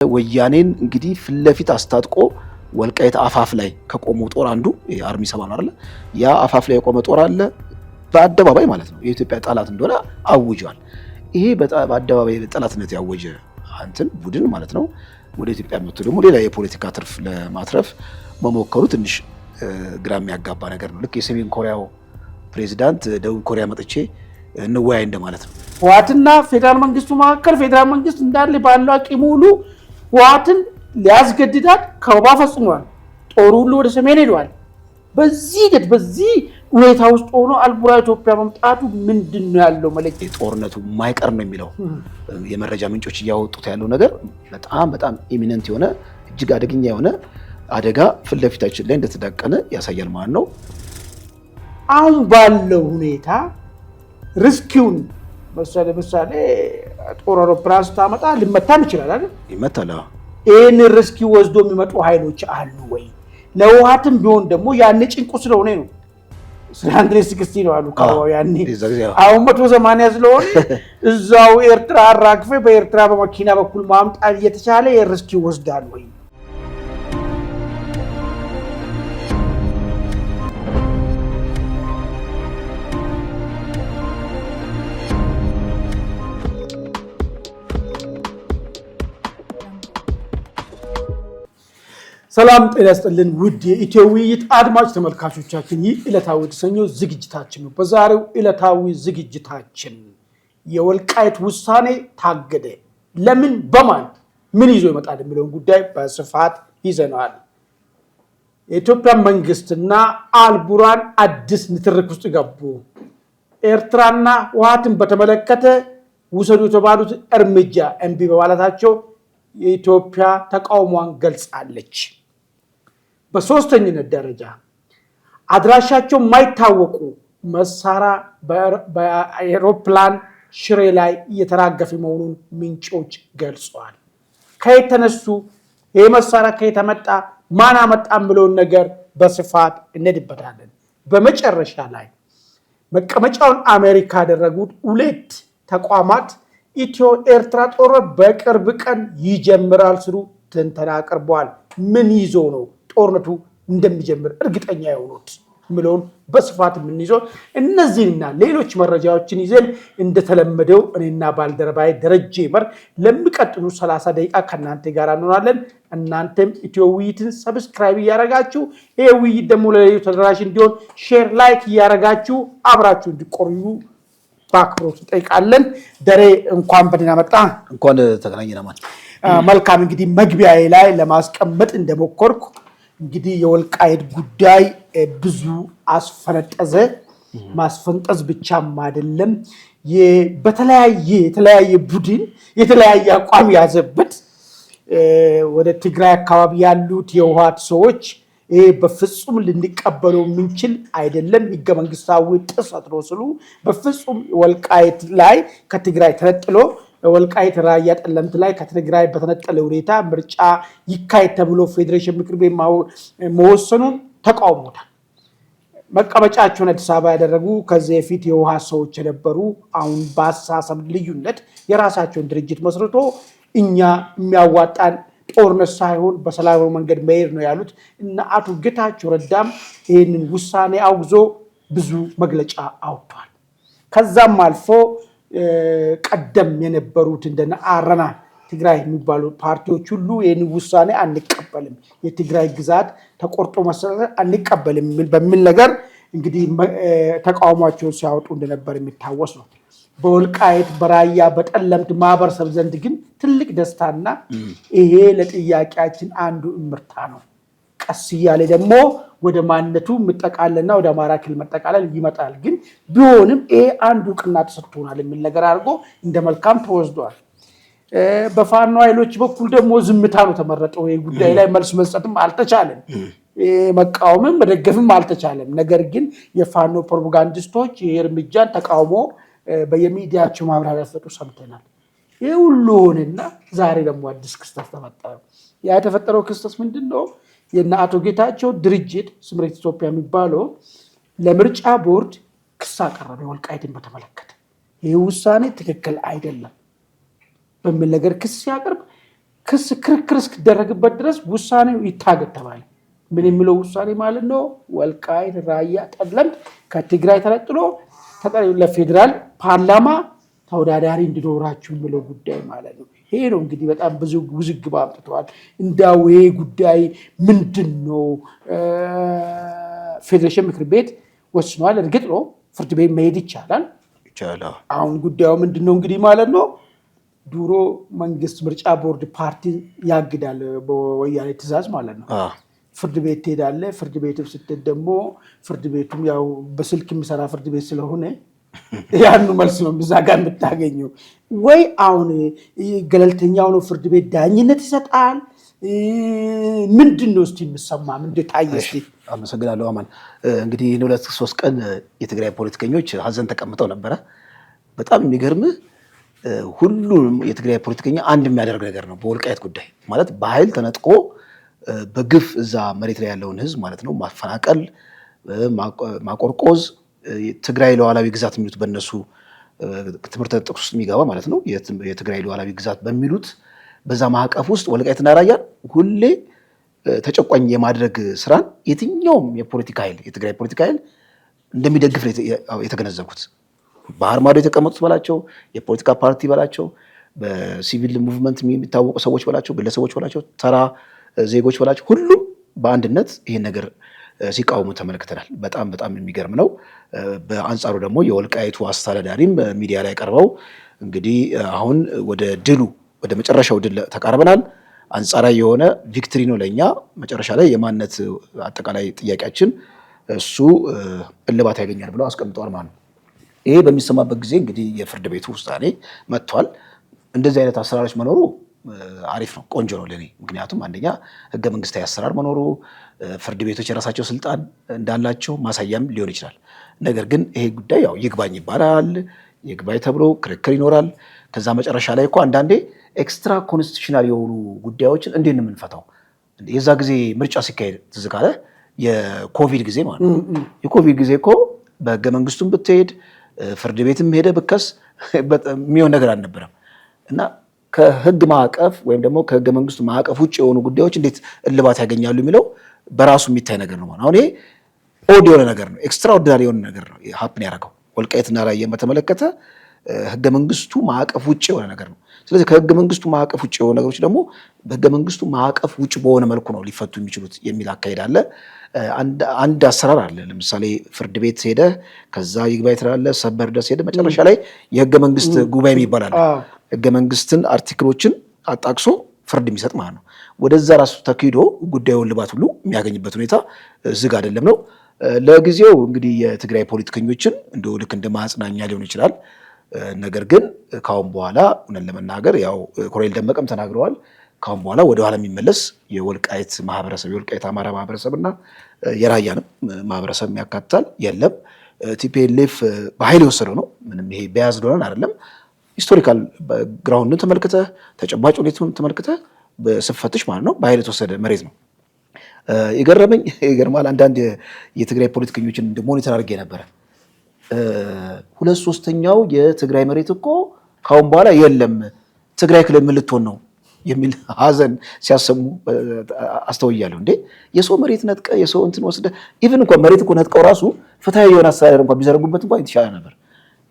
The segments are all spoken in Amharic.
ወያኔን እንግዲህ ፍለፊት አስታጥቆ ወልቃይት አፋፍ ላይ ከቆመው ጦር አንዱ የአርሚ 7 ነው አይደል? ያ አፋፍ ላይ የቆመ ጦር አለ በአደባባይ ማለት ነው። የኢትዮጵያ ጠላት እንደሆነ አውጇል። ይሄ በአደባባይ ጠላትነት ያወጀ አንተን ቡድን ማለት ነው ወደ ኢትዮጵያ መጥቶ ደግሞ ሌላ የፖለቲካ ትርፍ ለማትረፍ መሞከሩ ትንሽ ግራ የሚያጋባ ነገር ነው። ልክ የሰሜን ኮሪያው ፕሬዝዳንት ደቡብ ኮሪያ መጥቼ እንወያይ እንደማለት ነው። ህወሓትና ፌደራል መንግስቱ መካከል ፌደራል መንግስት እንዳለ ባለው አቅም ሁሉ ህወሓትን ሊያስገድዳት ከበባ ፈጽሟል። ጦሩ ሁሉ ወደ ሰሜን ሄዷል። በዚህ ሁኔታ ውስጥ ሆኖ አልቡራ ኢትዮጵያ መምጣቱ ምንድነው ያለው መልእክት? ጦርነቱ ማይቀር ነው የሚለው የመረጃ ምንጮች እያወጡት ያለው ነገር በጣም ኢሚነንት የሆነ እጅግ አደገኛ የሆነ አደጋ ፊት ለፊታችን ላይ እንደተደቀነ ያሳያል ማለት ነው። አሁን ባለው ሁኔታ ሪስኪውን ምሳሌ ጦር አውሮፕላን ስታመጣ ሊመታም ይችላል አይደል? ይመታል። ይህን ሪስኪ ወስዶ የሚመጡ ኃይሎች አሉ ወይ? ለህወሓትም ቢሆን ደግሞ ያን ጭንቁ ስለሆነ ነው። ስለአንድሬ 60 ነው አሉ ካው ያኔ አሁን 180 ስለሆነ እዛው ኤርትራ አራግፈ በኤርትራ በመኪና በኩል ማምጣት እየተቻለ የሪስኪ ወስዳል ወይ? ሰላም ጤና ይስጥልን ውድ የኢትዮ ውይይት አድማጭ ተመልካቾቻችን፣ ይህ ዕለታዊ የተሰኘው ዝግጅታችን ነው። በዛሬው ዕለታዊ ዝግጅታችን የወልቃይት ውሳኔ ታገደ፣ ለምን በማን ምን ይዞ ይመጣል የሚለውን ጉዳይ በስፋት ይዘናል። የኢትዮጵያ መንግስትና አልቡራን አዲስ ንትርክ ውስጥ ገቡ። ኤርትራና ህወሓትን በተመለከተ ውሰዱ የተባሉት እርምጃ እምቢ በማለታቸው የኢትዮጵያ ተቃውሟን ገልጻለች። በሶስተኝነት ደረጃ አድራሻቸው የማይታወቁ መሳሪያ በአውሮፕላን ሽሬ ላይ እየተራገፈ መሆኑን ምንጮች ገልጸዋል። ከየት ተነሱ? ይህ መሳሪያ ከየት መጣ? ማን አመጣም ብለውን ነገር በስፋት እንሄድበታለን። በመጨረሻ ላይ መቀመጫውን አሜሪካ ያደረጉት ሁለት ተቋማት ኢትዮ ኤርትራ ጦርነት በቅርብ ቀን ይጀምራል ሲሉ ትንተና አቅርበዋል። ምን ይዞ ነው ጦርነቱ እንደሚጀምር እርግጠኛ የሆኑት ምለውን በስፋት የምንይዘው እነዚህና ሌሎች መረጃዎችን ይዘን እንደተለመደው እኔና ባልደረባይ ደረጀ ይመር ለሚቀጥሉ 30 ደቂቃ ከናንተ ጋር እንሆናለን። እናንተም ኢትዮ ውይይትን ሰብስክራይብ እያደረጋችሁ ይሄ ውይይት ደግሞ ለሌሎች ተደራሽ እንዲሆን ሼር ላይክ እያደረጋችሁ አብራችሁ እንድትቆዩ በአክብሮት እንጠይቃለን። ደሬ እንኳን በደህና መጣ። እንኳን ተገናኘን ማለት መልካም። እንግዲህ መግቢያዬ ላይ ለማስቀመጥ እንደሞከርኩ እንግዲህ የወልቃይት ጉዳይ ብዙ አስፈነጠዘ። ማስፈንጠዝ ብቻም አይደለም፣ የተለያየ ቡድን የተለያየ አቋም ያዘበት ወደ ትግራይ አካባቢ ያሉት የህወሓት ሰዎች ይሄ በፍጹም ልንቀበለው የምንችል አይደለም፣ ህገ መንግስታዊ ጥሰት ነው ሲሉ በፍጹም ወልቃይት ላይ ከትግራይ ተነጥሎ ወልቃይት ራያ ጠለምት ላይ ከትግራይ በተነጠለ ሁኔታ ምርጫ ይካሄድ ተብሎ ፌዴሬሽን ምክር ቤት መወሰኑን ተቃውሞታል። መቀመጫቸውን አዲስ አበባ ያደረጉ ከዚህ በፊት የህወሓት ሰዎች የነበሩ አሁን በአስተሳሰብ ልዩነት የራሳቸውን ድርጅት መስርቶ እኛ የሚያዋጣን ጦርነት ሳይሆን በሰላማዊ መንገድ መሄድ ነው ያሉት እና አቶ ጌታቸው ረዳም ይህንን ውሳኔ አውግዞ ብዙ መግለጫ አውጥቷል። ከዛም አልፎ ቀደም የነበሩት እንደነ አረና ትግራይ የሚባሉ ፓርቲዎች ሁሉ ይህን ውሳኔ አንቀበልም፣ የትግራይ ግዛት ተቆርጦ መሰረት አንቀበልም በሚል ነገር እንግዲህ ተቃውሟቸውን ሲያወጡ እንደነበር የሚታወስ ነው። በወልቃይት በራያ በጠለምት ማህበረሰብ ዘንድ ግን ትልቅ ደስታና ይሄ ለጥያቄያችን አንዱ እምርታ ነው። ቀስ እያለ ደግሞ ወደ ማንነቱ መጠቃለልና ወደ አማራ ክልል መጠቃለል ይመጣል። ግን ቢሆንም ይሄ አንዱ እውቅና ተሰጥቶናል የሚል ነገር አድርጎ እንደ መልካም ተወስዷል። በፋኖ ኃይሎች በኩል ደግሞ ዝምታ ነው ተመረጠው። ይሄ ጉዳይ ላይ መልስ መስጠትም አልተቻለም፣ መቃወምም መደገፍም አልተቻለም። ነገር ግን የፋኖ ፕሮፓጋንዲስቶች የእርምጃን ተቃውሞ በየሚዲያቸው ማብራሪያ ሰጡ ሰምተናል። ይህ ሁሉ ሆነና ዛሬ ደግሞ አዲስ ክስተት ተፈጠረ። ያ የተፈጠረው ክስተት ምንድነው? የእነ አቶ ጌታቸው ድርጅት ስምረት ኢትዮጵያ የሚባለው ለምርጫ ቦርድ ክስ አቀረበ። ወልቃይትን በተመለከተ ይህ ውሳኔ ትክክል አይደለም በሚል ነገር ክስ ሲያቀርብ ክስ ክርክር እስኪደረግበት ድረስ ውሳኔው ይታገድ ተባለ። ምን የሚለው ውሳኔ ማለት ነው? ወልቃይት፣ ራያ፣ ጠለምት ከትግራይ ተነጥሎ ለፌዴራል ፓርላማ ተወዳዳሪ እንዲኖራችሁ የሚለው ጉዳይ ማለት ነው። ይሄ ነው እንግዲህ በጣም ብዙ ውዝግብ አምጥተዋል። እንዳው ይሄ ጉዳይ ምንድን ነው? ፌዴሬሽን ምክር ቤት ወስኗል። እርግጥ ነው ፍርድ ቤት መሄድ ይቻላል። አሁን ጉዳዩ ምንድን ነው እንግዲህ ማለት ነው? ድሮ መንግስት ምርጫ ቦርድ ፓርቲ ያግዳል በወያኔ ትእዛዝ ማለት ነው። ፍርድ ቤት ትሄዳለህ። ፍርድ ቤትም ስትሄድ ደግሞ ፍርድ ቤቱም ያው በስልክ የሚሰራ ፍርድ ቤት ስለሆነ ያኑ መልስ ነው እዛ ጋር የምታገኘው። ወይ አሁን ገለልተኛው ነው ፍርድ ቤት ዳኝነት ይሰጣል። ምንድን ነው እስቲ የምሰማ ምንድን ታየ? እስቲ አመሰግናለሁ አማን። እንግዲህ 2-3 ቀን የትግራይ ፖለቲከኞች ሀዘን ተቀምጠው ነበረ። በጣም የሚገርምህ ሁሉም የትግራይ ፖለቲከኛ አንድ የሚያደርግ ነገር ነው በወልቃይት ጉዳይ ማለት በኃይል ተነጥቆ በግፍ እዛ መሬት ላይ ያለውን ህዝብ ማለት ነው ማፈናቀል፣ ማቆርቆዝ፣ ትግራይ ሉዓላዊ ግዛት የሚሉት በእነሱ ትምህርት ጥቅስ ውስጥ የሚገባ ማለት ነው የትግራይ ሉዓላዊ ግዛት በሚሉት በዛ ማዕቀፍ ውስጥ ወልቃይትና ራያን ሁሌ ተጨቋኝ የማድረግ ስራን የትኛውም የፖለቲካ ኃይል የትግራይ ፖለቲካ ኃይል እንደሚደግፍ የተገነዘብኩት። ባህር ማዶ የተቀመጡት በላቸው፣ የፖለቲካ ፓርቲ በላቸው፣ በሲቪል ሙቭመንት የሚታወቁ ሰዎች በላቸው፣ ግለሰቦች በላቸው፣ ተራ ዜጎች በላቸው፣ ሁሉም በአንድነት ይሄን ነገር ሲቃወሙ ተመልክተናል። በጣም በጣም የሚገርም ነው። በአንጻሩ ደግሞ የወልቃይቱ አስተዳዳሪም ሚዲያ ላይ ቀርበው እንግዲህ አሁን ወደ መጨረሻው ድል ተቃርበናል፣ አንጻራዊ የሆነ ቪክትሪ ነው ለእኛ፣ መጨረሻ ላይ የማንነት አጠቃላይ ጥያቄያችን እሱ እልባት ያገኛል ብለው አስቀምጠዋል ማለት ነው። ይሄ በሚሰማበት ጊዜ እንግዲህ የፍርድ ቤቱ ውሳኔ መጥቷል። እንደዚህ አይነት አሰራሮች መኖሩ አሪፍ ነው፣ ቆንጆ ነው ለኔ። ምክንያቱም አንደኛ ህገ መንግስታዊ አሰራር መኖሩ ፍርድ ቤቶች የራሳቸው ስልጣን እንዳላቸው ማሳያም ሊሆን ይችላል። ነገር ግን ይሄ ጉዳይ ያው ይግባኝ ይባላል። ይግባኝ ተብሎ ክርክር ይኖራል። ከዛ መጨረሻ ላይ እኮ አንዳንዴ ኤክስትራ ኮንስቲቱሽናል የሆኑ ጉዳዮችን እንዴት ነው የምንፈታው? የዛ ጊዜ ምርጫ ሲካሄድ ትዝ ካለ የኮቪድ ጊዜ ማለት ነው። የኮቪድ ጊዜ እኮ በህገ መንግስቱም ብትሄድ ፍርድ ቤትም ሄደ ብከስ የሚሆን ነገር አልነበረም እና ከህግ ማዕቀፍ ወይም ደግሞ ከህገ መንግስቱ ማዕቀፍ ውጭ የሆኑ ጉዳዮች እንዴት እልባት ያገኛሉ የሚለው በራሱ የሚታይ ነገር ነው። አሁን ይሄ ኦድ የሆነ ነገር ነው፣ ኤክስትራኦርዲናሪ የሆነ ነገር ነው ሀፕን ያደረገው ወልቃይትና ራያን በተመለከተ ህገ መንግስቱ ማዕቀፍ ውጭ የሆነ ነገር ነው። ስለዚህ ከህገ መንግስቱ ማዕቀፍ ውጭ የሆኑ ነገሮች ደግሞ በህገ መንግስቱ ማዕቀፍ ውጭ በሆነ መልኩ ነው ሊፈቱ የሚችሉት የሚል አካሄድ አለ። አንድ አሰራር አለ። ለምሳሌ ፍርድ ቤት ሄደ፣ ከዛ ይግባኝ ትላለህ፣ ሰበር ድረስ ሄደ፣ መጨረሻ ላይ የህገ መንግስት ጉባኤ የሚባል አለ። ህገ መንግስትን አርቲክሎችን አጣቅሶ ፍርድ የሚሰጥ ማለት ነው። ወደዛ ራሱ ተኪዶ ጉዳዩን ልባት ሁሉ የሚያገኝበት ሁኔታ ዝግ አይደለም ነው። ለጊዜው እንግዲህ የትግራይ ፖለቲከኞችን እንደው ልክ እንደ ማጽናኛ ሊሆን ይችላል። ነገር ግን ካሁን በኋላ እውነት ለመናገር ያው ኮሎኔል ደመቀም ተናግረዋል። ካሁን በኋላ ወደ ኋላ የሚመለስ የወልቃይት ማህበረሰብ የወልቃይት አማራ ማህበረሰብ እና የራያንም ማህበረሰብ የሚያካትታል የለም። ቲፒኤልኤፍ በኃይል የወሰደው ነው። ምንም ይሄ በያዝ ዶላን አይደለም። ሂስቶሪካል ግራውንድን ተመልክተህ ተጨባጭ ሁኔታውን ተመልክተህ በስፈትሽ ማለት ነው በኃይል የተወሰደ መሬት ነው። የገረመኝ ይገርማል። አንዳንድ የትግራይ ፖለቲከኞችን ሞኒተር አድርጌ ነበረ። 2/3 የትግራይ መሬት እኮ ካሁን በኋላ የለም ትግራይ ክልል ምን ልትሆን ነው የሚል ሀዘን ሲያሰሙ አስተውያለሁ። እንዴ የሰው መሬት ነጥቀ የሰው እንትን ወስደ ኢቭን እንኳን መሬት እኮ ነጥቀው ራሱ ፍትሃዊ የሆነ አስተዳደር እንኳን ቢዘረጉበት እንኳን የተሻለ ነበር።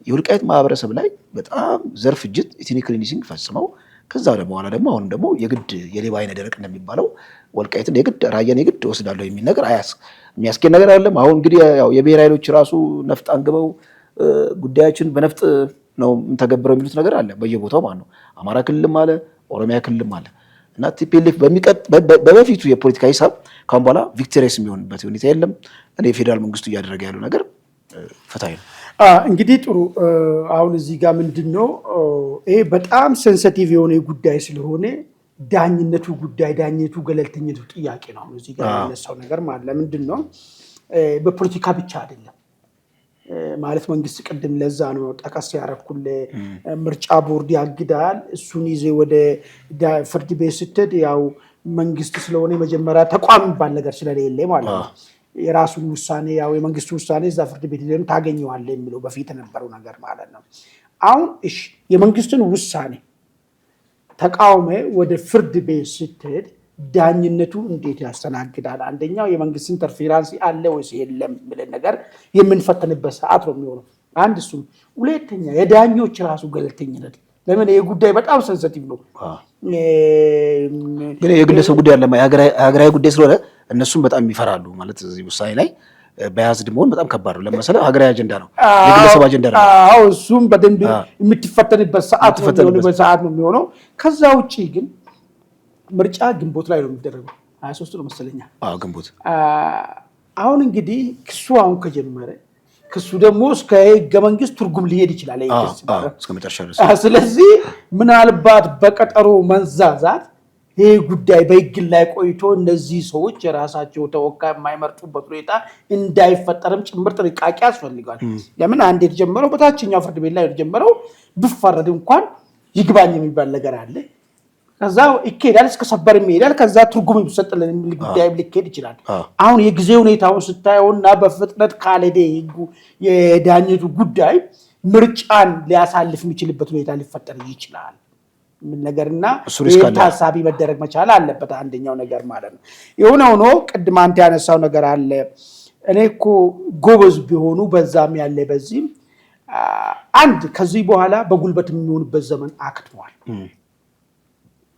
የወልቃይት ማህበረሰብ ላይ በጣም ዘር ፍጅት ኢትኒክ ክሊንሲንግ ፈጽመው ከዛ በኋላ ደግሞ አሁንም ደግሞ የግድ የሌባ አይነ ደረቅ እንደሚባለው ወልቃይትን የግድ ራያን የግድ ወስዳለሁ የሚል ነገር የሚያስኬድ ነገር አይደለም። አሁን እንግዲህ ያው የብሔር ኃይሎች ራሱ ነፍጥ አንግበው ጉዳያችን በነፍጥ ነው ተገብረው የሚሉት ነገር አለ በየቦታው ማለት ነው። አማራ ክልልም አለ፣ ኦሮሚያ ክልልም አለ እና ቲፒኤልኤፍ በበፊቱ የፖለቲካ ሂሳብ ካሁን በኋላ ቪክቶሪየስ የሚሆንበት ሁኔታ የለም። እኔ የፌዴራል መንግስቱ እያደረገ ያለው ነገር ፍትሃዊ ነው። እንግዲህ ጥሩ። አሁን እዚህ ጋር ምንድን ነው ይሄ በጣም ሴንሲቲቭ የሆነ ጉዳይ ስለሆነ ዳኝነቱ ገለልተኝነቱ ጥያቄ ነው። አሁን እዚህ ጋር ያነሳው ነገር ማለት ለምንድን ነው በፖለቲካ ብቻ አይደለም ማለት መንግስት ቅድም ለዛ ነው ጠቀስ ያረኩል ምርጫ ቦርድ ያግዳል። እሱን ይዜ ወደ ፍርድ ቤት ስትሄድ ያው መንግስት ስለሆነ የመጀመሪያ ተቋም የሚባል ነገር ስለሌለ ማለት ነው የራሱን ውሳኔ ያው የመንግስቱ ውሳኔ እዛ ፍርድ ቤት ይዘን ታገኘዋለህ የሚለው በፊት የነበረው ነገር ማለት ነው። አሁን እሺ የመንግስትን ውሳኔ ተቃውሞ ወደ ፍርድ ቤት ስትሄድ ዳኝነቱ እንዴት ያስተናግዳል? አንደኛው የመንግስት ኢንተርፌራንስ አለ ወይስ የለም ብለን ነገር የምንፈተንበት ሰዓት ነው የሚሆነው። አንድ እሱ። ሁለተኛ የዳኞች ራሱ ገለልተኝነት። ለምን ይሄ ጉዳይ በጣም ሴንሲቲቭ ነው። ግን የግለሰብ ጉዳይ አለ የሀገራዊ ጉዳይ ስለሆነ እነሱም በጣም ይፈራሉ ማለት እዚህ ውሳኔ ላይ በያዝድ መሆን በጣም ከባድ ነው። ለምሳሌ ሀገራዊ አጀንዳ ነው የግለሰብ አጀንዳ ነው። አዎ እሱም በደንብ የምትፈተንበት ሰዓት ነው የሚሆነው። ከዛ ውጪ ግን ምርጫ ግንቦት ላይ ነው የሚደረገው 23 ነው መሰለኛ። ግንቦት። አሁን እንግዲህ ክሱ አሁን ከጀመረ ክሱ ደግሞ እስከ ህገ መንግስት ትርጉም ሊሄድ ይችላል እስከ መጨረሻ ድረስ። ስለዚህ ምናልባት በቀጠሮ መንዛዛት ይህ ጉዳይ በህግ ላይ ቆይቶ እነዚህ ሰዎች የራሳቸው ተወካይ የማይመርጡበት ሁኔታ እንዳይፈጠርም ጭምር ጥንቃቄ ያስፈልጋል። ለምን አንድ የተጀመረው በታችኛው ፍርድ ቤት ላይ የተጀመረው ቢፈረድ እንኳን ይግባኝ የሚባል ነገር አለ። ከዛ ይኬዳል እስከ ሰበር ይሄዳል። ከዛ ትርጉም ይሰጥልን የሚል ጉዳይ ሊኬድ ይችላል። አሁን የጊዜ ሁኔታውን ስታየውና በፍጥነት ካልሄደ የዳኝነቱ ጉዳይ ምርጫን ሊያሳልፍ የሚችልበት ሁኔታ ሊፈጠር ይችላል ምን ነገርና ታሳቢ መደረግ መቻል አለበት። አንደኛው ነገር ማለት ነው። የሆነ ሆኖ ቅድም አንተ ያነሳው ነገር አለ። እኔ እኮ ጎበዝ ቢሆኑ በዛም ያለ በዚህም አንድ ከዚህ በኋላ በጉልበት የሚሆንበት ዘመን አክትሟል።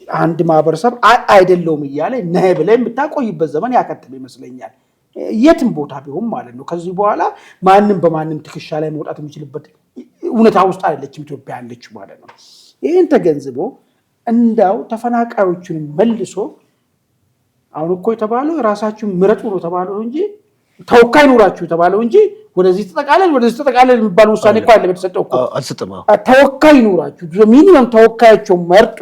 አንድ ማህበረሰብ አይደለውም እያለ ነህ ብለህ የምታቆይበት ዘመን ያከትም ይመስለኛል። የትም ቦታ ቢሆን ማለት ነው። ከዚህ በኋላ ማንም በማንም ትከሻ ላይ መውጣት የሚችልበት እውነታ ውስጥ አይደለችም ኢትዮጵያ ያለችው ማለት ነው። ይህን ተገንዝቦ እንዳው ተፈናቃዮችን መልሶ አሁን እኮ የተባለው ራሳችሁን ምረጡ ነው ተባለው እንጂ ተወካይ ኑራችሁ ተባለው እንጂ ወደዚህ ተጠቃለል የሚባል ውሳኔ እኮ አለ በተሰጠው እኮ ተወካይ ኑራችሁ ሚኒመም ተወካያቸው መርጦ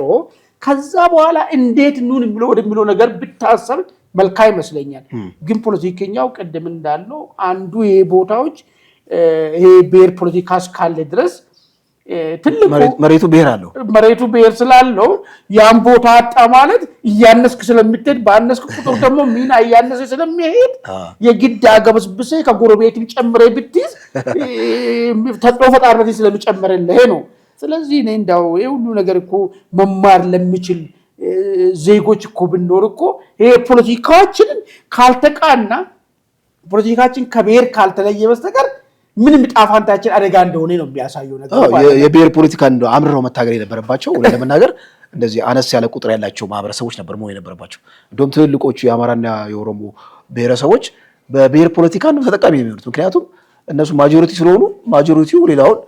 ከዛ በኋላ እንዴት ኑን ብሎ ወደሚለው ነገር ብታሰብ መልካም ይመስለኛል። ግን ፖለቲከኛው ቀደም እንዳለው አንዱ ይሄ ቦታዎች ይሄ ብሔር ፖለቲካ እስካለ ድረስ ትልቁ መሬቱ ብሔር አለው። መሬቱ ብሔር ስላለው ያን ቦታ አጣ ማለት እያነስክ ስለምትሄድ ባነስክ ቁጥር ደግሞ ሚና እያነሰ ስለሚሄድ የግድ አገበስብሰ ከጎረቤትም ጨምሬ ብትይዝ ተጽዕኖ ፈጣሪነት ስለሚጨምርልህ ነው። ስለዚህ እኔ እንዳው ሁሉ ነገር እኮ መማር ለሚችል ዜጎች እኮ ብንኖር እኮ ይሄ ፖለቲካችንን ካልተቃና ፖለቲካችን ከብሔር ካልተለየ በስተቀር ምንም ጣፋንታችን አደጋ እንደሆነ ነው የሚያሳየው ነገር። የብሔር ፖለቲካ እንደው አምርረው መታገል የነበረባቸው ለመናገር እንደዚህ አነስ ያለ ቁጥር ያላቸው ማህበረሰቦች ነበር መሆን የነበረባቸው። እንደውም ትልልቆቹ የአማራና የኦሮሞ ብሔረሰቦች በብሔር ፖለቲካ ነው ተጠቃሚ የሚሆኑት። ምክንያቱም እነሱ ማጆሪቲ ስለሆኑ ማጆሪቲው ሌላውን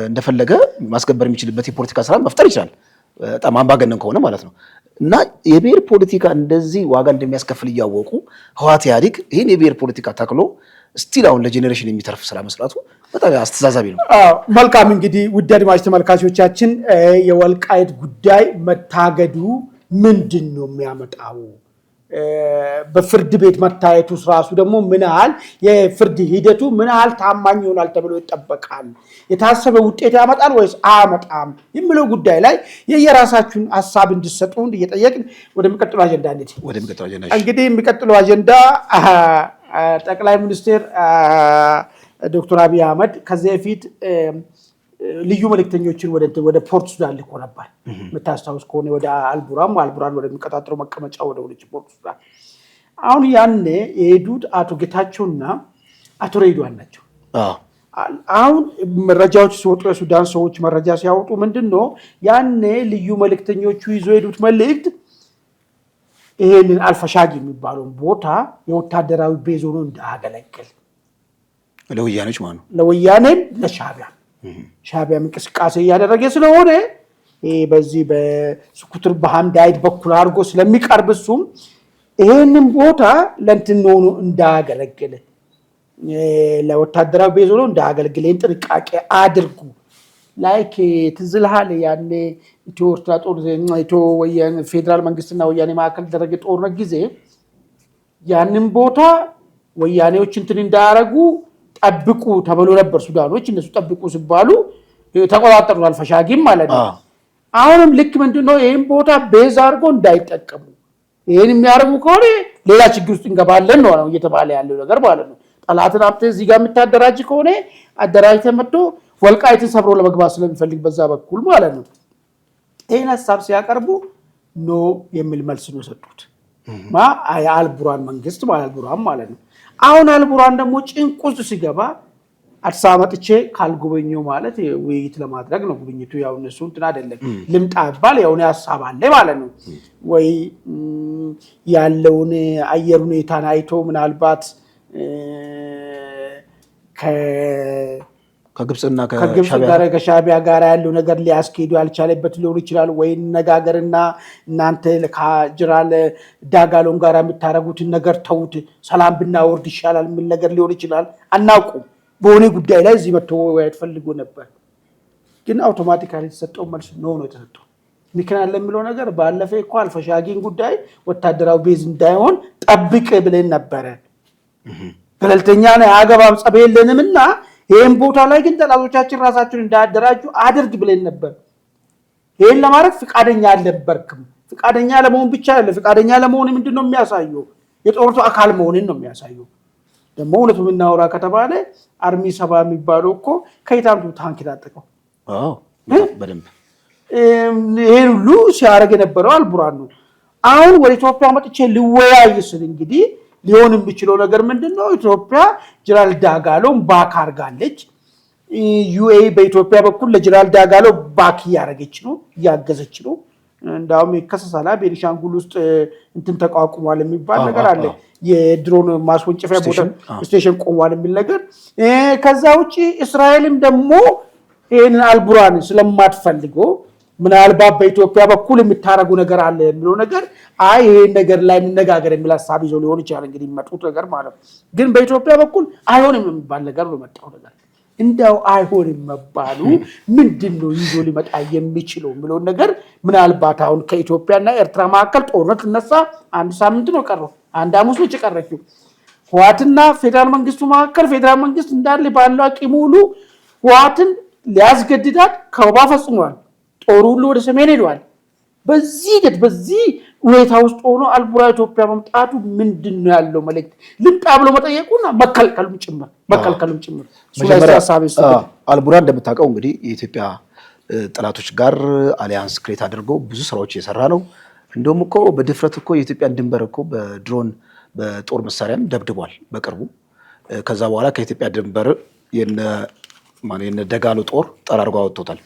እንደፈለገ ማስገበር የሚችልበት የፖለቲካ ስራ መፍጠር ይችላል። በጣም አምባገነን ከሆነ ማለት ነው። እና የብሔር ፖለቲካ እንደዚህ ዋጋ እንደሚያስከፍል እያወቁ ህወሓት ኢህአዴግ ይህን የብሔር ፖለቲካ ተክሎ ስቲል አሁን ለጄኔሬሽን የሚተርፍ ስራ መስራቱ በጣም አስተዛዛቢ ነው። መልካም እንግዲህ ውድ አድማጭ ተመልካቾቻችን የወልቃይት ጉዳይ መታገዱ ምንድን ነው የሚያመጣው? በፍርድ ቤት መታየቱ ራሱ ደግሞ ምን ያህል የፍርድ ሂደቱ ምን ያህል ታማኝ ይሆናል ተብሎ ይጠበቃል? የታሰበ ውጤት ያመጣል ወይስ አያመጣም የሚለው ጉዳይ ላይ የየራሳችሁን ሀሳብ እንድትሰጡ እየጠየቅን ወደሚቀጥለው አጀንዳ እንግዲህ የሚቀጥለው አጀንዳ ጠቅላይ ሚኒስትር ዶክተር አብይ አህመድ ከዚህ በፊት ልዩ መልእክተኞችን ወደ ፖርት ሱዳን ልኮ ነበር። የምታስታውስ ከሆነ ወደ አልቡራን ወደሚቀጣጠረው መቀመጫ ወደ ሆነች ፖርት ሱዳን። አሁን ያኔ የሄዱት አቶ ጌታቸውና አቶ ሬድዋን ናቸው። አሁን መረጃዎች ሲወጡ የሱዳን ሰዎች መረጃ ሲያወጡ ምንድነው ያኔ ልዩ መልእክተኞቹ ይዞ ሄዱት መልእክት ይሄንን አልፈሻጊ የሚባለውን ቦታ የወታደራዊ ቤዝ ሆኖ እንዳያገለግል ለወያኔዎች ማለት ነው። ለወያኔም ሻዕቢያ እንቅስቃሴ እያደረገ ስለሆነ በዚህ በስኩትር በሐምዳይት በኩል አድርጎ ስለሚቀርብ እሱም ይሄንን ቦታ ለእንትን ሆኖ እንዳያገለግል ለወታደራዊ ቤዝ ሆኖ እንዳያገለግል ጥንቃቄ አድርጉ። ላይክ ትዝ ይልሃል ያኔ ኢትዮ ወያኔ ፌዴራል መንግስትና ወያኔ ማዕከል ደረገ ጦርነት ጊዜ ያንን ቦታ ወያኔዎች እንትን እንዳያረጉ ጠብቁ ተብሎ ነበር ሱዳኖች። እነሱ ጠብቁ ሲባሉ ተቆጣጠሩ አልፈሻጊም ማለት ነው። አሁንም ልክ ምንድነው ይሄን ቦታ ቤዝ አድርጎ እንዳይጠቀሙ ይሄን የሚያርጉ ከሆነ ሌላ ችግር ውስጥ እንገባለን ነው እየተባለ ያለው ነገር ማለት ነው። ጠላትን አብተ እዚህ ጋር የምታደራጅ ከሆነ አደራጅተህ መጥቶ ወልቃይትን ሰብሮ ለመግባት ስለሚፈልግ በዛ በኩል ማለት ነው። ይህን ሀሳብ ሲያቀርቡ ኖ የሚል መልስ ነው የሰጡት። የአልቡርሃን መንግስት አልቡርሃን ማለት ነው። አሁን አልቡርሃን ደግሞ ጭንቅ ውስጥ ሲገባ አዲስ አበባ መጥቼ ካልጎበኘው ማለት ውይይት ለማድረግ ነው ጉብኝቱ። ያው እነሱ እንትን አይደለም ልምጣ ባል ያው ሀሳብ አለ ማለት ነው ወይ ያለውን አየር ሁኔታን አይቶ ምናልባት ከግብጽና ከሻቢያ ጋር ያለው ነገር ሊያስኬዱ ያልቻለበት ሊሆን ይችላል። ወይ ነጋገርና እናንተ ከጅራል ዳጋሎም ጋር የምታረጉትን ነገር ተውት፣ ሰላም ብናወርድ ይሻላል የሚል ነገር ሊሆን ይችላል። አናውቁም። በሆነ ጉዳይ ላይ እዚህ መጥቶ ወያየት ፈልጎ ነበር፣ ግን አውቶማቲካሊ የተሰጠው መልስ ነው የተሰጠው። ምክንያት ለሚለው ነገር ባለፈ እኮ አልፈሻጊን ጉዳይ ወታደራዊ ቤዝ እንዳይሆን ጠብቅ ብለን ነበረ። ገለልተኛ ነው አገባም ጸብ የለንምና ይሄን ቦታ ላይ ግን ጠላቶቻችን ራሳቸውን እንዳያደራጁ አድርግ ብለን ነበር። ይሄን ለማድረግ ፍቃደኛ አልነበርክም። ፍቃደኛ ለመሆን ብቻ አይደለም፣ ፍቃደኛ ለመሆን ምንድነው የሚያሳየው? የጦርቱ አካል መሆንን ነው የሚያሳየው። ደግሞ እውነቱ የምናወራ ከተባለ አርሚ 70 የሚባለው እኮ ከየታምቱ ታንክ ታጠቀው። በደንብ ይሄን ሁሉ ሲያደርግ የነበረው አልቡርሃን ነው። አሁን ወደ ኢትዮጵያ መጥቼ ልወያይ ስል እንግዲህ ሊሆን የሚችለው ነገር ምንድነው? ኢትዮጵያ ጀነራል ዳጋሎም ባክ አድርጋለች። ዩኤኢ በኢትዮጵያ በኩል ለጀነራል ዳጋሎ ባክ እያደረገች ነው፣ እያገዘች ነው። እንዳውም ይከሰሳል። ቤኒሻንጉል ውስጥ እንትን ተቋቁሟል የሚባል ነገር አለ። የድሮን ማስወንጨፊያ ቦታ ስቴሽን ቆሟል የሚል ነገር። ከዛ ውጪ እስራኤልም ደግሞ ይሄንን አልቡርሃን ስለማትፈልገው ምናልባት በኢትዮጵያ በኩል የምታረጉ ነገር አለ የሚለው ነገር ይሄን ነገር ላይ እንነጋገር የሚል ሀሳብ ይዞ ሊሆን ይችላል እንግዲህ የሚመጡት ነገር ማለት ነው። ግን በኢትዮጵያ በኩል አይሆንም የሚባል ነገር ነው መጣው ነገር። እንደው አይሆንም መባሉ ምንድነው ይዞ ሊመጣ የሚችለው የሚለው ነገር ምናልባት አሁን ከኢትዮጵያና ኤርትራ መካከል ጦርነት እነሳ አንድ ሳምንት ነው ቀረው፣ አንድ ሐሙስ ነው የቀረችው። ህወሓትና ፌደራል መንግስቱ መካከል ፌደራል መንግስት እንዳለ ባለው አቅሙ ሁሉ ህወሓትን ሊያስገድዳት ከበባ ፈጽሟል። ጦሩ ሁሉ ወደ ሰሜን ሄዷል። በዚህ ሁኔታ ውስጥ ሆኖ አልቡርሃን ኢትዮጵያ መምጣቱ ምንድነው ያለው መልእክት? ልምጣ ብሎ መጠየቁና መከልከሉም ጭምር አልቡርሃን እንደምታውቀው እንግዲህ የኢትዮጵያ ጠላቶች ጋር አሊያንስ ክሬት አድርገው ብዙ ስራዎች እየሰራ ነው። እንደውም እኮ በድፍረት እኮ የኢትዮጵያን ድንበር እኮ በድሮን በጦር መሳሪያም ደብድቧል በቅርቡ። ከዛ በኋላ ከኢትዮጵያ ድንበር የነ ደጋሎ ጦር ጠራርጎ አወጥቶታል።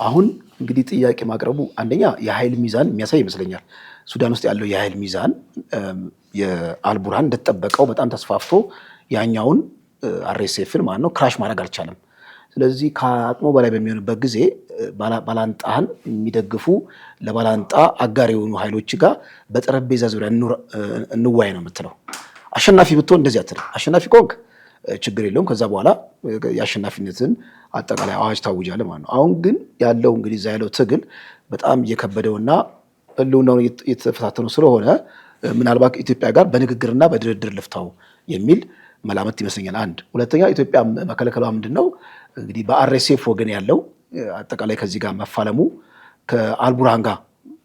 አሁን እንግዲህ ጥያቄ ማቅረቡ አንደኛ የኃይል ሚዛን የሚያሳይ ይመስለኛል። ሱዳን ውስጥ ያለው የኃይል ሚዛን የአልቡርሃን እንደተጠበቀው በጣም ተስፋፍቶ ያኛውን አርኤስኤፍን ማለት ነው ክራሽ ማድረግ አልቻለም። ስለዚህ ከአቅሙ በላይ በሚሆንበት ጊዜ ባላንጣህን የሚደግፉ ለባላንጣ አጋር የሆኑ ኃይሎች ጋር በጠረጴዛ ዙሪያ እንዋይ ነው የምትለው። አሸናፊ ብትሆን እንደዚህ አትልም። አሸናፊ ከሆንክ ችግር የለውም። ከዛ በኋላ የአሸናፊነትን አጠቃላይ አዋጅ ታውጃለህ ማለት ነው። አሁን ግን ያለው እንግዲህ እዛ ያለው ትግል በጣም እየከበደውና ህልውናውን እየተፈታተነው ስለሆነ ምናልባት ኢትዮጵያ ጋር በንግግርና በድርድር ልፍታው የሚል መላመት ይመስለኛል። አንድ ሁለተኛ ኢትዮጵያ መከለከሏ ምንድን ነው እንግዲህ በአርኤስኤፍ ወገን ያለው አጠቃላይ ከዚህ ጋር መፋለሙ ከአልቡርሃን ጋር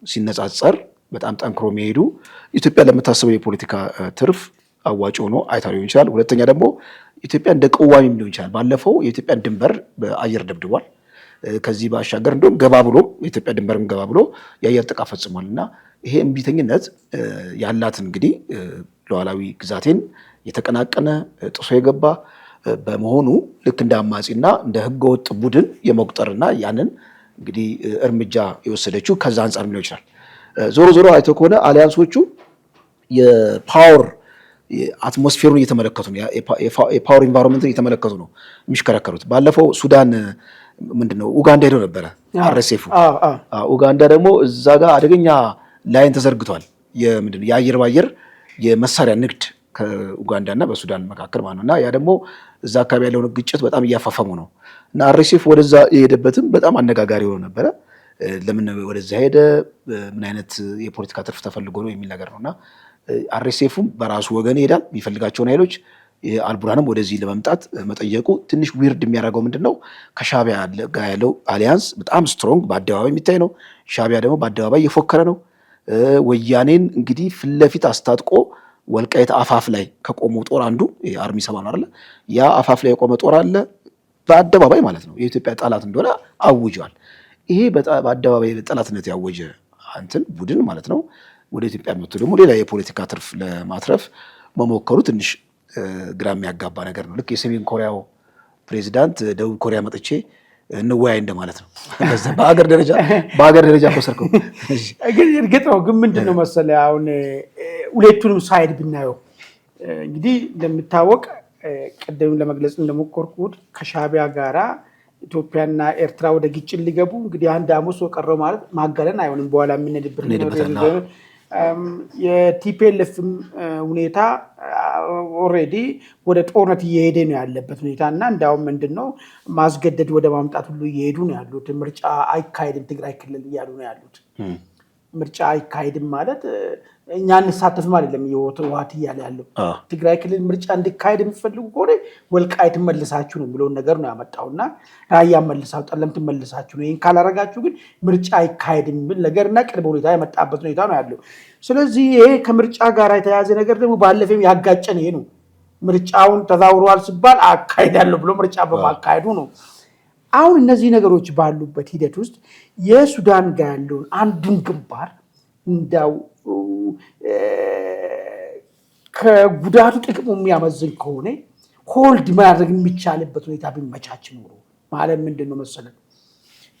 ሲነጻጸር በጣም ጠንክሮ የሚሄዱ ኢትዮጵያ ለምታስበው የፖለቲካ ትርፍ አዋጭ ሆኖ አይታ ሊሆን ይችላል። ሁለተኛ ደግሞ ኢትዮጵያ እንደ ቀዋሚም ሊሆን ይችላል። ባለፈው የኢትዮጵያን ድንበር በአየር ደብድቧል። ከዚህ ባሻገር እንደውም ገባ ብሎ የኢትዮጵያ ድንበርም ገባ ብሎ የአየር ጥቃት ፈጽሟል። እና ይሄ እምቢተኝነት ያላትን እንግዲህ ሉዓላዊ ግዛቴን የተቀናቀነ ጥሶ የገባ በመሆኑ ልክ እንደ አማጺና እንደ ህገወጥ ቡድን የመቁጠርና ያንን እንግዲህ እርምጃ የወሰደችው ከዛ አንጻር ሊሆን ይችላል። ዞሮ ዞሮ አይቶ ከሆነ አሊያንሶቹ የፓወር አትሞስፌሩን እየተመለከቱ ነው። የፓወር ኢንቫይሮንመንትን እየተመለከቱ ነው የሚሽከረከሩት። ባለፈው ሱዳን ምንድነው ኡጋንዳ ሄዶ ነበረ አርኤስኤፍ። ኡጋንዳ ደግሞ እዛ ጋር አደገኛ ላይን ተዘርግቷል። የምንድነው የአየር ባየር የመሳሪያ ንግድ ከኡጋንዳና በሱዳን መካከል ማለት ነው። እና ያ ደግሞ እዛ አካባቢ ያለውን ግጭት በጣም እያፋፈሙ ነው። እና አርኤስኤፍ ወደዛ የሄደበትም በጣም አነጋጋሪ ሆኖ ነበረ። ለምን ወደዛ ሄደ? ምን አይነት የፖለቲካ ትርፍ ተፈልጎ ነው የሚል ነገር ነውና አርኤስኤፍም በራሱ ወገን ይሄዳል የሚፈልጋቸውን ኃይሎች። አልቡርሃንም ወደዚህ ለመምጣት መጠየቁ ትንሽ ዊርድ የሚያደርገው ምንድነው ከሻቢያ ጋር ያለው አሊያንስ በጣም ስትሮንግ በአደባባይ የሚታይ ነው። ሻቢያ ደግሞ በአደባባይ እየፎከረ ነው። ወያኔን እንግዲህ ፊት ለፊት አስታጥቆ ወልቃይት አፋፍ ላይ ከቆመው ጦር አንዱ አርሚ 70 ነው አይደል? ያ አፋፍ ላይ የቆመ ጦር አለ በአደባባይ ማለት ነው። የኢትዮጵያ ጠላት እንደሆነ አውጇል። ይሄ በአደባባይ ጠላትነት ያወጀ አንተን ቡድን ማለት ነው ወደ ኢትዮጵያ መጥቶ ደግሞ ሌላ የፖለቲካ ትርፍ ለማትረፍ መሞከሩ ትንሽ ግራ የሚያጋባ ነገር ነው። ልክ የሰሜን ኮሪያው ፕሬዚዳንት ደቡብ ኮሪያ መጥቼ እንወያይ እንደማለት ነው። በሀገር ደረጃ ኮሰርከው ግን እርግጥ ነው። ግን ምንድነው መሰለህ አሁን ሁለቱንም ሳይድ ብናየው እንግዲህ እንደምታወቅ ቀደም ለመግለጽ እንደሞከርኩት ከሻዕቢያ ጋራ ኢትዮጵያና ኤርትራ ወደ ግጭት ሊገቡ እንግዲህ አንድ ሐሙስ ቀረው ማለት ማጋነን አይሆንም። በኋላ የምንሄድበት የቲፒኤልኤፍም ሁኔታ ኦልሬዲ ወደ ጦርነት እየሄደ ነው ያለበት ሁኔታ እና እንዳውም ምንድነው ማስገደድ ወደ ማምጣት ሁሉ እየሄዱ ነው ያሉት። ምርጫ አይካሄድም ትግራይ ክልል እያሉ ነው ያሉት። ምርጫ አይካሄድም ማለት እኛ እንሳተፍም አይደለም የህወሓት እያለ ያለው። ትግራይ ክልል ምርጫ እንዲካሄድ የሚፈልጉ ከሆነ ወልቃይት መልሳችሁ ነው የሚለውን ነገር ነው ያመጣውና ራያ መልሳችሁ ጠለምት መልሳችሁ ነው። ይሄን ካላረጋችሁ ግን ምርጫ አይካሄድም የሚል ነገርና ቅድመ ሁኔታ የመጣበት ሁኔታ ነው ያለው። ስለዚህ ይሄ ከምርጫ ጋር የተያያዘ ነገር ደግሞ ባለፈም ያጋጨን ይሄ ነው። ምርጫውን ተዛውሯል ሲባል አካሄዳለሁ ብሎ ምርጫ በማካሄዱ ነው። አሁን እነዚህ ነገሮች ባሉበት ሂደት ውስጥ የሱዳን ጋር ያለውን አንድን ግንባር እንዳው ከጉዳቱ ጥቅሙ የሚያመዝን ከሆነ ሆልድ ማድረግ የሚቻልበት ሁኔታ ቢመቻች ኖሮ ማለት ምንድነው መሰለን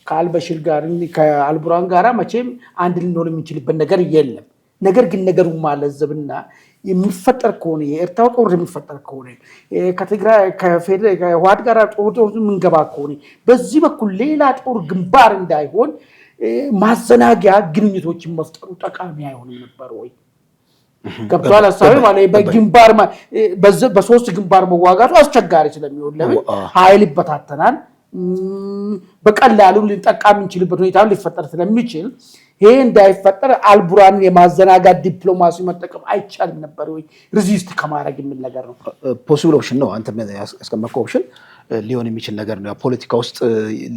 ከአልበሽር ጋር ከአልቡራን ጋር መቼም አንድ ልንሆን የምንችልበት ነገር የለም። ነገር ግን ነገሩን ማለዘብና የሚፈጠር ከሆነ የኤርትራ ጦር የሚፈጠር ከሆነ ከትግራይ ከህወሓት ጋር ጦር የምንገባ ከሆነ በዚህ በኩል ሌላ ጦር ግንባር እንዳይሆን ማዘናጊያ ግንኙነቶችን መፍጠሩ ጠቃሚ አይሆንም ነበር ወይ? ገብቷል ሐሳቤ ማለት በግንባር በሶስት ግንባር መዋጋቱ አስቸጋሪ ስለሚሆን ለምን ኃይል ይበታተናል። በቀላሉ ልንጠቃ የምንችልበት ሁኔታ ሊፈጠር ስለሚችል ይሄ እንዳይፈጠር አልቡራንን የማዘናጋት ዲፕሎማሲ መጠቀም አይቻልም ነበር ወይ? ሪዚስት ከማድረግ የሚል ነገር ነው። ፖሲብል ኦፕሽን ነው። አንተ ያስቀመጥከው ኦፕሽን ሊሆን የሚችል ነገር ነው። ፖለቲካ ውስጥ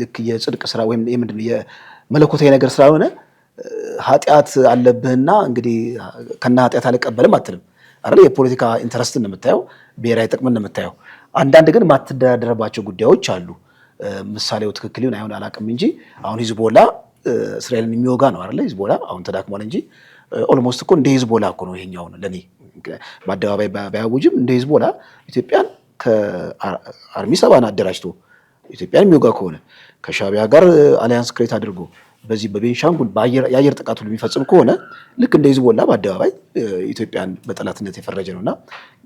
ልክ የጽድቅ ስራ ወይም የምንድን የመለኮታዊ ነገር ስላልሆነ ኃጢአት አለብህና እንግዲህ ከና ኃጢአት አልቀበልም አትልም አይደል? የፖለቲካ ኢንተረስትን ነው የምታየው፣ ብሔራዊ ጥቅምን ነው የምታየው። አንዳንድ ግን ማትደራደረባቸው ጉዳዮች አሉ። ምሳሌው ትክክል ይሁን አይሆን አላውቅም እንጂ አሁን ሂዝቦላ እስራኤልን የሚወጋ ነው አይደል? ሂዝቦላ አሁን ተዳክሟል እንጂ ኦልሞስት እኮ እንደ ሂዝቦላ እኮ ነው ይሄኛው ነው ለኔ በአደባባይ ባያውጅም እንደ ሂዝቦላ ኢትዮጵያን ከአርሚ ሰባን አደራጅቶ ኢትዮጵያን የሚወጋ ከሆነ ከሻዕቢያ ጋር አሊያንስ ክሬት አድርጎ በዚህ በቤንሻንጉል የአየር ጥቃቱ የሚፈጽም ከሆነ ልክ እንደ ሂዝቦላ በአደባባይ ኢትዮጵያን በጠላትነት የፈረጀ ነውና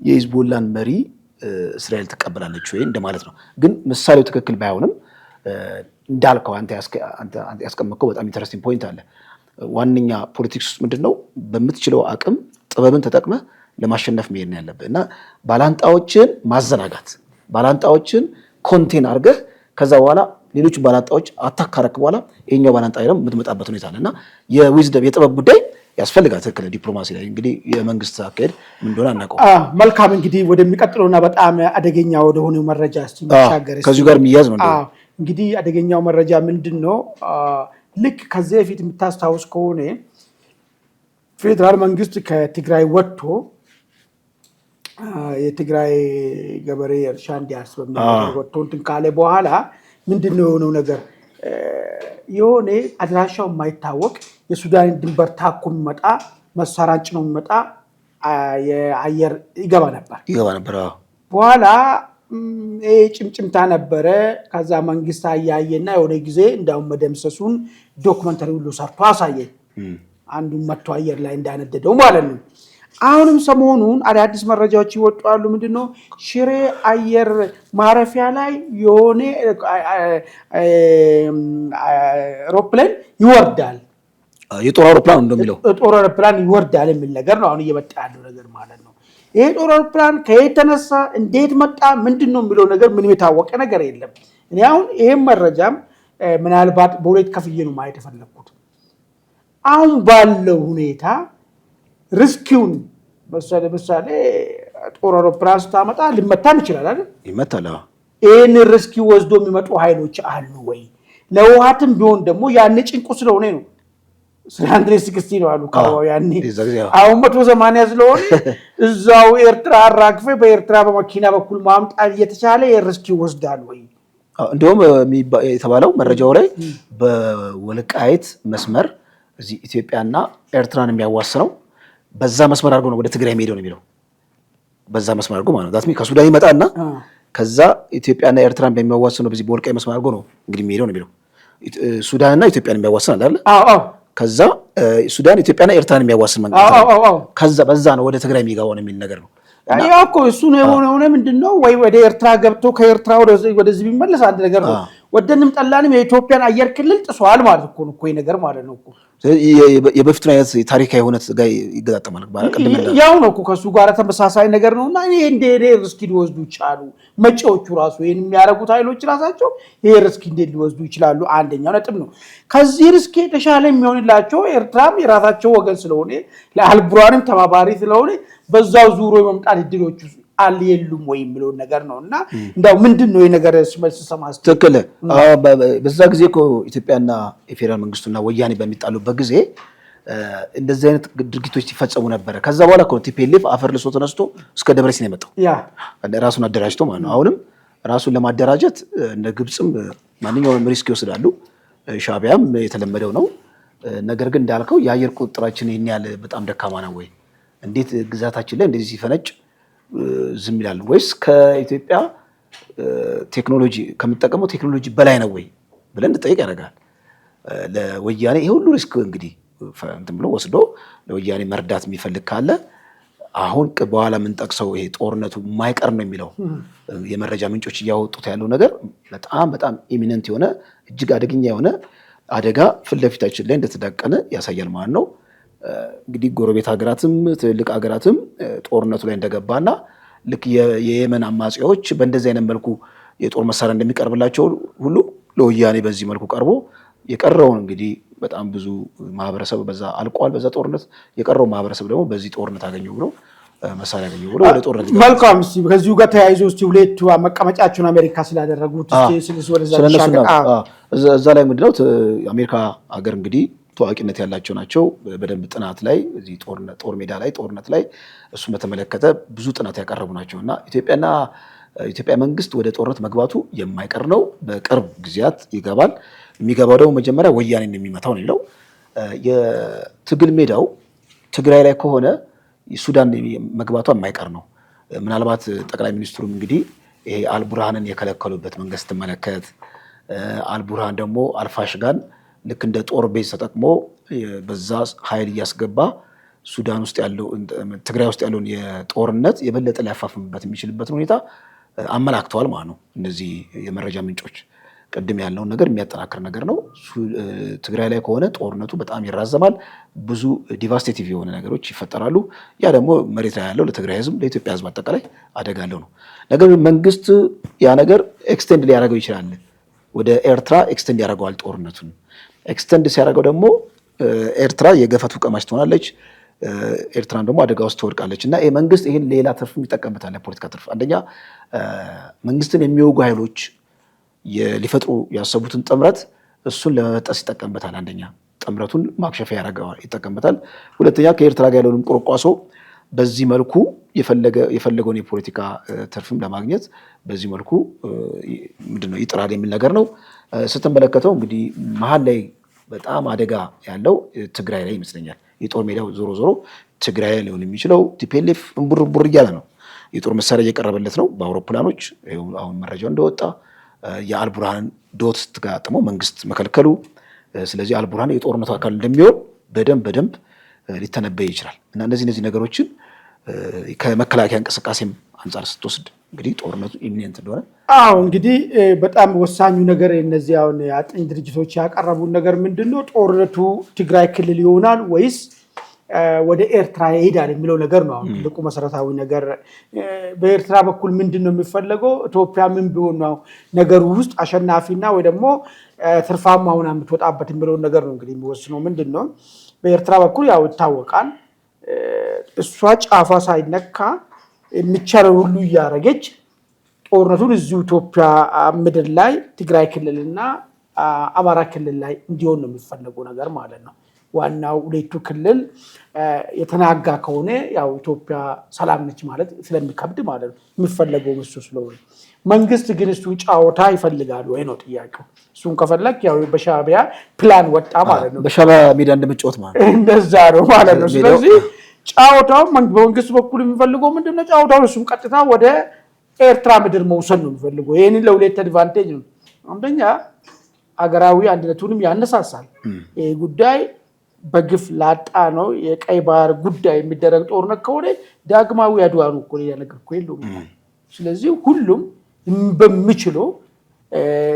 የሂዝቦላን መሪ እስራኤል ትቀበላለች ወይ እንደማለት ነው። ግን ምሳሌው ትክክል ባይሆንም እንዳልከው አንተ ያስቀመጥከው በጣም ኢንተረስቲንግ ፖይንት አለ። ዋነኛ ፖለቲክስ ውስጥ ምንድነው በምትችለው አቅም ጥበብን ተጠቅመህ ለማሸነፍ መሄድ ነው ያለብህ እና ባላንጣዎችን ማዘናጋት፣ ባላንጣዎችን ኮንቴን አድርገህ ከዛ በኋላ ሌሎች ባላንጣዎች አታካረክ በኋላ ይሄኛው ባላንጣ ደግሞ የምትመጣበት ሁኔታ አለና የዊዝደም የጥበብ ጉዳይ ያስፈልጋል። ትክክል ዲፕሎማሲ ላይ እንግዲህ የመንግስት አካሄድ ምን እንደሆነ አናውቀው። መልካም እንግዲህ ወደሚቀጥለውና በጣም አደገኛ ወደሆነው መረጃ ሲሻገር ከዚሁ ጋር የሚያዝ ነው እንግዲህ አደገኛው መረጃ ምንድነው? ልክ ከዚህ በፊት የምታስታውስ ከሆነ ፌዴራል መንግስት ከትግራይ ወጥቶ የትግራይ ገበሬ እርሻ እንዲያርስ በሚል ወጥቶ እንትን ካለ በኋላ ምንድነው የሆነው ነገር? የሆነ አድራሻው የማይታወቅ የሱዳን ድንበር ታኮ የሚመጣ መሳሪያ ጭኖ የሚመጣ የአየር ይገባ ነበር። በኋላ ጭምጭምታ ነበረ። ከዛ መንግስት አያየና የሆነ ጊዜ እንዳውም መደምሰሱን ዶክመንተሪ ሁሉ ሰርቶ አሳየ። አንዱን መጥቶ አየር ላይ እንዳነደደው ማለት ነው። አሁንም ሰሞኑን አዳዲስ መረጃዎች ይወጣሉ። ምንድነው? ሽሬ አየር ማረፊያ ላይ የሆነ አውሮፕላን ይወርዳል። የጦር አውሮፕላን እንደሚለው የጦር አውሮፕላን ይወርዳል የሚል ነገር ነው አሁን እየመጣ ያለው ነገር ማለት ነው። ይሄ ጦር አውሮፕላን ከየት ተነሳ፣ እንዴት መጣ፣ ምንድነው የሚለው ነገር ምንም የታወቀ ነገር የለም። እኔ አሁን ይሄን መረጃም ምናልባት በሁለት ከፍዬ ነው ማየት የፈለኩት። አሁን ባለው ሁኔታ ሪስኪውን ምሳሌ ጦር አውሮፕላን ስታመጣ ሊመታም ይችላል አይደል? ይመታል። ይሄን ሪስኪ ወስዶ የሚመጡ ኃይሎች አሉ ወይ? ለውሃትም ቢሆን ደግሞ ያኔ ጭንቁ ስለሆነ ነው 360 ነው አሉ ያኔ። አሁን 180 ስለሆነ እዛው ኤርትራ አራግፈ በኤርትራ በመኪና በኩል ማምጣት እየተቻለ የሪስኪ ወስዳል ወይ? እንደውም የተባለው መረጃው ላይ በወልቃይት መስመር እዚህ ኢትዮጵያና ኤርትራን የሚያዋስነው በዛ መስመር አድርጎ ነው ወደ ትግራይ የሚሄደው ነው የሚለው። በዛ መስመር አድርጎ ማለት ነው ዳትሚ ከሱዳን ይመጣና ከዛ ኢትዮጵያና ኤርትራን በሚያዋስነው በዚህ በወልቃይት መስመር አድርጎ ነው እንግዲህ የሚሄደው ነው የሚለው። ሱዳንና ኢትዮጵያን የሚያዋስን አይደል? ከዛ ሱዳን ኢትዮጵያና ኤርትራን የሚያዋስን መንገድ ከዛ በዛ ነው ወደ ትግራይ የሚገባው ነው የሚል ነገር ነው። ያው እኮ እሱ ነው የሆነ ምንድነው ወይ ወደ ኤርትራ ገብቶ ከኤርትራ ወደዚህ ቢመለስ አንድ ነገር ነው። ወደንም ጠላንም የኢትዮጵያን አየር ክልል ጥሷል ማለት እኮ ነው ይሄ ነገር ማለት ነው እኮ። የበፊቱን አይነት ታሪካዊ ሆነት ጋር ይገጣጠማል ማለት ያው ነው እኮ ከሱ ጋር ተመሳሳይ ነገር ነውና ይሄ እንደ ሪስክ ሊወስዱ ይችላሉ መጪዎቹ ራሱ ይሄን የሚያደርጉት ኃይሎች ራሳቸው ይሄ ሪስክ እንደ ሊወስዱ ይችላሉ። አንደኛው ነጥብ ነው። ከዚህ ሪስክ የተሻለ የሚሆንላቸው ኤርትራም የራሳቸው ወገን ስለሆነ ለአልቡራንም ተባባሪ ስለሆነ በዛው ዙሮ የመምጣት እድሎቹ አልየሉም ወይ የሚለው ነገር ነውና እንደው ምንድነው የነገር መልስ ሰማስ ትክክል። በዛ ጊዜ እኮ ኢትዮጵያና የፌደራል መንግስቱና ወያኔ በሚጣሉበት ጊዜ እንደዚህ አይነት ድርጊቶች ሲፈጸሙ ነበር። ከዛ በኋላ እኮ ቲፒኤልኤፍ አፈር ልሶ ተነስቶ እስከ ደብረሲና የመጣው ራሱን አደራጅቶ ማለት ነው። አሁንም ራሱን ለማደራጀት እንደ ግብጽም ማንኛውም ሪስክ ይወስዳሉ። ሻዕቢያም የተለመደው ነው። ነገር ግን እንዳልከው የአየር ቁጥጥራችን ይሄን ያህል በጣም ደካማ ነው ወይ? እንዴት ግዛታችን ላይ እንደዚህ ሲፈነጭ ዝም ይላል ወይስ ከኢትዮጵያ ቴክኖሎጂ ከሚጠቀመው ቴክኖሎጂ በላይ ነው ወይ ብለን እንጠይቅ ያደርጋል። ለወያኔ ይሄ ሁሉ ሪስክ እንግዲህ እንትን ብሎ ወስዶ ለወያኔ መርዳት የሚፈልግ ካለ አሁን በኋላ የምንጠቅሰው ይሄ ጦርነቱ የማይቀር ነው የሚለው የመረጃ ምንጮች እያወጡት ያለው ነገር በጣም ኢሚነንት የሆነ እጅግ አደገኛ የሆነ አደጋ ፊት ለፊታችን ላይ እንደተዳቀነ ያሳያል ማለት ነው። እንግዲህ ጎረቤት ሀገራትም ትልቅ ሀገራትም ጦርነቱ ላይ እንደገባና ልክ የየመን አማጺዎች በእንደዚህ አይነት መልኩ የጦር መሳሪያ እንደሚቀርብላቸው ሁሉ ለወያኔ በዚህ መልኩ ቀርቦ የቀረውን እንግዲህ በጣም ብዙ ማህበረሰብ በዛ አልቋል። በዛ ጦርነት የቀረው ማህበረሰብ ደግሞ በዚህ ጦርነት አገኘው ብሎ መሳሪያ አገኘው ብሎ ወደ ጦርነት ይገባል። መልካም። እስቲ ከዚሁ ጋር ተያይዞ እስቲ ሁለቱ መቀመጫቸውን አሜሪካ ስላደረጉት እዛ ላይ ምንድነው አሜሪካ ሀገር እንግዲህ ታዋቂነት ያላቸው ናቸው። በደንብ ጥናት ላይ እዚህ ጦር ሜዳ ላይ ጦርነት ላይ እሱ በተመለከተ ብዙ ጥናት ያቀረቡ ናቸውና ኢትዮጵያ መንግስት ወደ ጦርነት መግባቱ የማይቀር ነው። በቅርብ ጊዜያት ይገባል። የሚገባው ደግሞ መጀመሪያ ወያኔን የሚመታው ነው። የትግል ሜዳው ትግራይ ላይ ከሆነ ሱዳን መግባቷ የማይቀር ነው። ምናልባት ጠቅላይ ሚኒስትሩም እንግዲህ ይሄ አልቡርሃንን የከለከሉበት መንግስት ተመለከተ። አልቡርሃን ደግሞ አልፋሽጋን ልክ እንደ ጦር ቤዝ ተጠቅሞ በዛ ኃይል እያስገባ ሱዳን ውስጥ ያለው ትግራይ ውስጥ ያለውን የጦርነት የበለጠ ሊያፋፍምበት የሚችልበትን ሁኔታ አመላክተዋል ማለት ነው። እነዚህ የመረጃ ምንጮች ቅድም ያለውን ነገር የሚያጠናክር ነገር ነው። ትግራይ ላይ ከሆነ ጦርነቱ በጣም ይራዘማል፣ ብዙ ዲቫስቴቲቭ የሆነ ነገሮች ይፈጠራሉ። ያ ደግሞ መሬት ላይ ያለው ለትግራይ ህዝብ፣ ለኢትዮጵያ ህዝብ አጠቃላይ አደጋ አለው ነው። ነገር ግን መንግስት ያ ነገር ኤክስቴንድ ሊያደርገው ይችላል። ወደ ኤርትራ ኤክስቴንድ ያደርገዋል ጦርነቱን። ኤክስቴንድ ሲያደርገው ደግሞ ኤርትራ የገፈቱ ቀማሽ ትሆናለች፣ ኤርትራን ደግሞ አደጋ ውስጥ ትወድቃለች። እና መንግስት ይህን ሌላ ትርፍ ይጠቀምበታል፣ የፖለቲካ ትርፍ። አንደኛ መንግስትን የሚወጉ ኃይሎች ሊፈጥሩ ያሰቡትን ጥምረት እሱን ለመበጠስ ይጠቀምበታል። አንደኛ ጥምረቱን ማክሸፊያ ይጠቀምበታል። ሁለተኛ ከኤርትራ ጋር ያለውንም ቁርቋሶ በዚህ መልኩ የፈለገውን የፖለቲካ ትርፍም ለማግኘት በዚህ መልኩ ምንድነው ይጥራል የሚል ነገር ነው። ስትመለከተው እንግዲህ መሀል ላይ በጣም አደጋ ያለው ትግራይ ላይ ይመስለኛል። የጦር ሜዳው ዞሮ ዞሮ ትግራይ ላይ ሊሆን የሚችለው ቲፒኤልኤፍ እንቡር እያለ ነው። የጦር መሳሪያ እየቀረበለት ነው በአውሮፕላኖች። አሁን መረጃው እንደወጣ የአልቡርሃን ዶት ስትጋጥመው መንግስት መከልከሉ፣ ስለዚህ አልቡርሃን የጦርነቱ አካል እንደሚሆን በደንብ ሊተነበይ ይችላል። እና እነዚህ ነገሮችን ከመከላከያ እንቅስቃሴም አንጻር ስትወስድ እንግዲህ ጦርነቱ ኢሚኔንት እንደሆነ እንግዲህ በጣም ወሳኙ ነገር እነዚህ አሁን አጥኚ ድርጅቶች ያቀረቡን ነገር ምንድነው፣ ጦርነቱ ትግራይ ክልል ይሆናል ወይስ ወደ ኤርትራ ይሄዳል የሚለው ነገር ነው። አሁን ትልቁ መሰረታዊ ነገር በኤርትራ በኩል ምንድነው የሚፈለገው፣ ኢትዮጵያ ምን ቢሆን ነው ነገሩ ውስጥ አሸናፊና ወይ ደግሞ ትርፋማ ሆና የምትወጣበት የሚለው ነገር ነው እንግዲህ የሚወስነው። ምንድነው በኤርትራ በኩል ያው ይታወቃል፣ እሷ ጫፏ ሳይነካ የሚቻለው ሁሉ እያደረገች ጦርነቱን እዚሁ ኢትዮጵያ ምድር ላይ ትግራይ ክልልና አማራ ክልል ላይ እንዲሆን ነው የሚፈለገው ነገር ማለት ነው። ዋናው ሁለቱ ክልል የተናጋ ከሆነ ያው ኢትዮጵያ ሰላም ነች ማለት ስለሚከብድ ማለት ነው የሚፈለገው እሱ ስለሆነ መንግስት ግን እሱን ጫወታ ይፈልጋሉ ወይ ነው ጥያቄው። እሱን ከፈለክ ያው በሻዕቢያ ፕላን ወጣ ማለት ነው። በሻዕቢያ ሜዳ እንደምትጫወት ማለት ነው። እንደዛ ነው ማለት ነው። ስለዚህ ጫወታው በመንግስት በኩል የሚፈልገው ምንድነው? ጫወታው እሱን ቀጥታ ወደ ኤርትራ ምድር መውሰድ ነው የሚፈልገው። ይሄንን ለሁለት አድቫንቴጅ ነው። አንደኛ አገራዊ አንድነቱንም ያነሳሳል። ይሄ ጉዳይ በግፍ ላጣ ነው የቀይ ባህር ጉዳይ የሚደረግ ጦርነት ከሆነ ዳግማዊ አድዋ ነው እኮ ያነገርኩ የለውም። ስለዚህ ሁሉም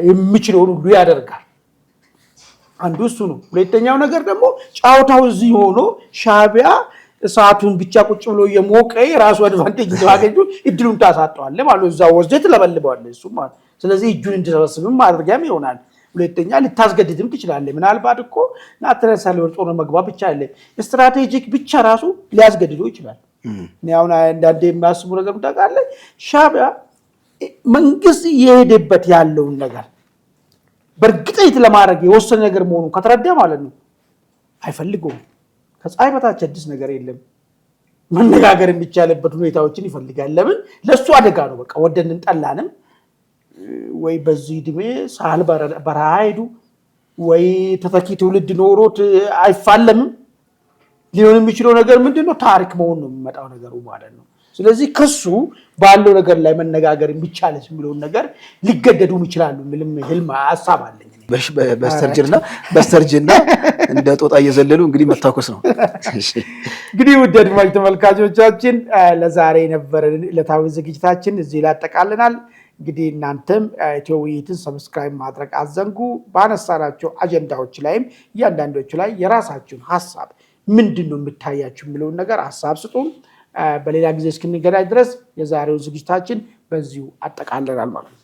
የሚችለውን ሁሉ ያደርጋል። አንዱ እሱ ነው። ሁለተኛው ነገር ደግሞ ጫወታው እዚህ ሆኖ ሻዕቢያ እሳቱን ብቻ ቁጭ ብሎ የሞቀ የራሱ አድቫንቴጅ ያገኙ እድሉን ታሳጠዋል ማለት እዛው ወስደህ ትለበልበዋለህ እሱ ማለት። ስለዚህ እጁን እንዲሰበስብም ማድረጊያም ይሆናል። ሁለተኛ ልታስገድድም ትችላለህ። ምናልባት እኮ ናትረሳለ ወርጦ ነው መግባት ብቻ አይደለም ስትራቴጂክ ብቻ ራሱ ሊያስገድደው ይችላል። አሁን አንዳንዴ የሚያስቡ ነገር ታውቃለህ፣ ሻዕቢያ መንግስት እየሄደበት ያለውን ነገር በእርግጠኝነት ለማድረግ የወሰነ ነገር መሆኑን ከተረዳ ማለት ነው አይፈልገውም። ከፀሐይ በታች አዲስ ነገር የለም። መነጋገር የሚቻልበት ሁኔታዎችን ይፈልጋል። ለምን? ለሱ አደጋ ነው። በቃ ወደንን ጠላንም ወይ በዚህ እድሜ ሳህል በረሃ ሄዱ ወይ ተተኪ ትውልድ ኖሮት አይፋለምም። ሊሆን የሚችለው ነገር ምንድነው? ታሪክ መሆን ነው የሚመጣው ነገሩ ማለት ነው። ስለዚህ ከሱ ባለው ነገር ላይ መነጋገር የሚቻል የሚለውን ነገር ሊገደዱም ይችላሉ። ምንም ህልም ሐሳብ አለኝ። በስተርጅና እንደ ጦጣ እየዘለሉ እንግዲህ መታኮስ ነው። እንግዲህ ውድ አድማጭ ተመልካቾቻችን ለዛሬ የነበረን ዕለታዊ ዝግጅታችን እዚህ ላይ አጠቃልናል። እንግዲህ እናንተም ኢትዮ ውይይትን ሰብስክራይብ ማድረግ አዘንጉ። ባነሳናቸው አጀንዳዎች ላይም እያንዳንዶቹ ላይ የራሳችሁን ሐሳብ ምንድነው የምታያችሁ የሚለውን ነገር ሐሳብ ስጡን። በሌላ ጊዜ እስክንገናኝ ድረስ የዛሬው ዝግጅታችን በዚሁ አጠቃልናል ማለት ነው።